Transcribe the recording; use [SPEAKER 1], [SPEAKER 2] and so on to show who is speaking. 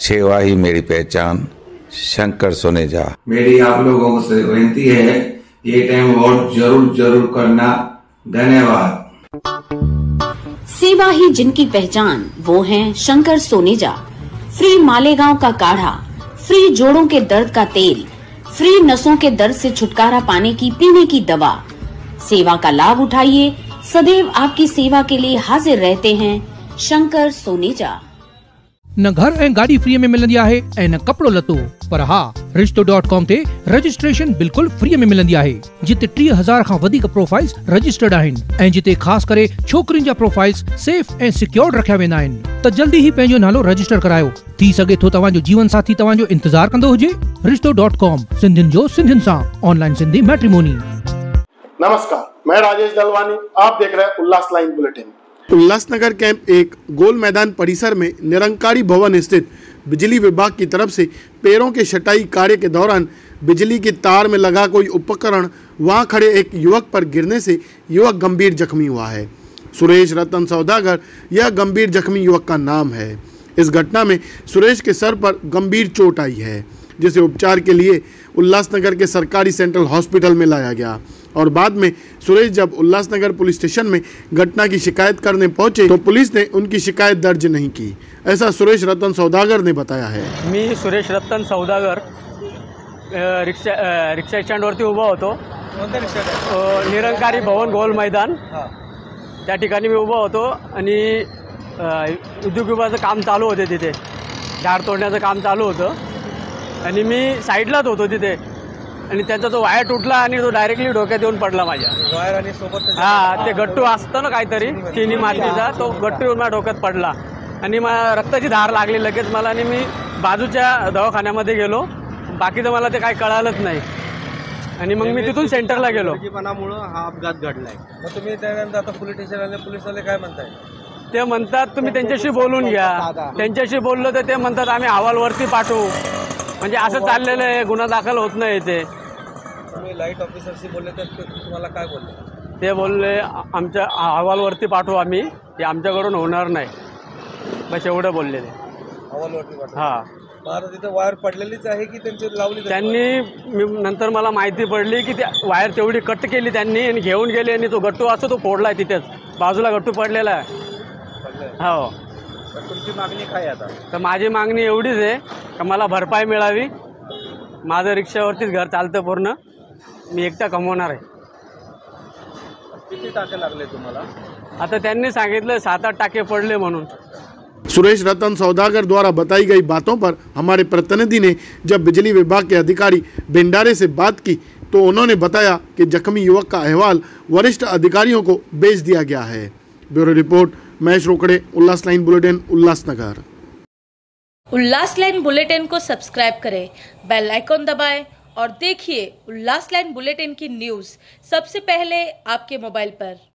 [SPEAKER 1] सेवा ही मेरी पहचान, शंकर सोनेजा।
[SPEAKER 2] मेरी आप लोगों से विनती है, ये टाइम वोट जरूर जरूर करना। धन्यवाद।
[SPEAKER 3] सेवा ही जिनकी पहचान, वो हैं शंकर सोनेजा। फ्री मालेगांव का काढ़ा, फ्री जोड़ों के दर्द का तेल, फ्री नसों के दर्द से छुटकारा पाने की पीने की दवा। सेवा का लाभ उठाइए, सदैव आपकी सेवा के लिए हाजिर रहते हैं शंकर सोनेजा।
[SPEAKER 4] न घर ऐं गाड़ी फ्री में मिलंदी आहे ऐं न कपड़ो लतो, पर हा रिश्तो.com ते रजिस्ट्रेशन बिल्कुल फ्री में मिलंदी आहे, जिते 3000 खां वधीक प्रोफाइल्स रजिस्टर्ड आहिनि ऐं जिते ख़ास करे छोकरियुनि जा प्रोफाइल्स सेफ ऐं सिक्योर्ड रखिया वेंदा आहिनि। त जल्दी ही पंहिंजो नालो रजिस्टर करायो। थी सघे थो तव्हांजो जीवन साथी तव्हांजो इंतजार कंदो हुजे। रिश्तो.com, सिंधियुनि जो सिंधियुनि सां, ऑनलाइन सिंधी मैट्रिमोनी।
[SPEAKER 5] नमस्कार, मैं राजेश दलवानी, आप देख रहे हैं उल्लास लाइन बुलेटिन। उल्लासनगर कैंप एक गोल मैदान परिसर में निरंकारी भवन स्थित बिजली विभाग की तरफ से पेड़ों के छटाई कार्य के दौरान बिजली की तार में लगा कोई उपकरण वहां खड़े एक युवक पर गिरने से युवक गंभीर जख्मी हुआ है। सुरेश रतन सौदागर यह गंभीर जख्मी युवक का नाम है। इस घटना में सुरेश के सर पर गंभीर चोट आई है, जिसे उपचार के लिए उल्लासनगर के सरकारी सेंट्रल हॉस्पिटल में लाया गया और बाद में सुरेश जब उल्लासनगर पुलिस स्टेशन में घटना की शिकायत करने पहुंचे तो पुलिस ने उनकी शिकायत दर्ज नहीं की, ऐसा सुरेश रतन सौदागर ने बताया है।
[SPEAKER 6] मी सुरेश रतन सौदागर रिक्षा स्टँडवरती उभा होतो। निरंकारी भवन गोल मैदान त्या ठिकाणी मी उभा होतो आणि उद्योग विभागाचं काम चालू होते, तिथे झाड तोडण्याचं काम चालू होतं आणि मी साईडलाच होतो तिथे आणि त्यांचा तो वायर तुटला आणि तो डायरेक्टली डोक्यात येऊन पडला माझ्या वायर आणि सोबत ते गट्टू असतं ना काहीतरी चिनी मातीचा, तो गट्टू येऊन माझ्या डोक्यात पडला आणि मला रक्ताची धार लागली लगेच मला आणि मी बाजूच्या दवाखान्यामध्ये गेलो। बाकीचं मला ते काही कळालंच नाही आणि मग मी तिथून सेंटरला गेलो।
[SPEAKER 7] हा अपघात घडलाय, मग तुम्ही त्यानंतर आता पोलीस स्टेशनला पोलिसवाले काय म्हणताय?
[SPEAKER 6] ते म्हणतात तुम्ही त्यांच्याशी बोलून घ्या। त्यांच्याशी बोललो तर ते म्हणतात आम्ही अहवालवरती पाठवू, म्हणजे असं चाललेलं आहे, गुन्हा दाखल होत नाही ते।
[SPEAKER 7] तुम्ही लाईट ऑफिसरशी बोलले तर तुम्हाला काय बोलले?
[SPEAKER 6] ते बोलले आमच्या अहवालवरती पाठवू आम्ही, ते आमच्याकडून होणार नाही, बस एवढं बोलले ते।
[SPEAKER 7] अहवालवरती पाठवू?
[SPEAKER 6] हां।
[SPEAKER 7] आता तिथे वायर पडलेलीच आहे की त्यांची लावली?
[SPEAKER 6] त्यांनी नंतर मला माहिती पडली की त्या वायर तेवढी कट केली त्यांनी आणि घेऊन गेले आणि तो गट्टू असतो तो फोडलाय, तिथेच बाजूला गट्टू पडलेला आहे। हो।
[SPEAKER 7] तुमची मागणी काय आता? तर
[SPEAKER 6] माझी मागणी एवढीच आहे की मला भरपाई मिळावी। माझं रिक्षावरतीच घर चालतं पूर्ण, मी एकटा कमवणार आहे।
[SPEAKER 7] किती टाके लागले तुम्हाला?
[SPEAKER 6] आता त्यांनी सांगितलं 7-8 टाके पडले म्हणून।
[SPEAKER 5] सुरेश रतन सौदागर द्वारा बताई गई बातों पर हमारे प्रतिनिधि ने जब बिजली विभाग के अधिकारी भिंडारे से बात की तो उन्होंने बताया कि जख्मी युवक का अहवाल वरिष्ठ अधिकारियों को भेज दिया गया है। ब्यूरो रिपोर्ट, महेश रोकड़े, उल्लास लाइन बुलेटिन, उल्लासनगर।
[SPEAKER 8] उल्लास लाइन बुलेटिन को सब्सक्राइब करें, बेल आइकॉन दबाएं और देखिए उल्लास लाइन बुलेटिन की न्यूज़ सबसे पहले आपके मोबाइल पर।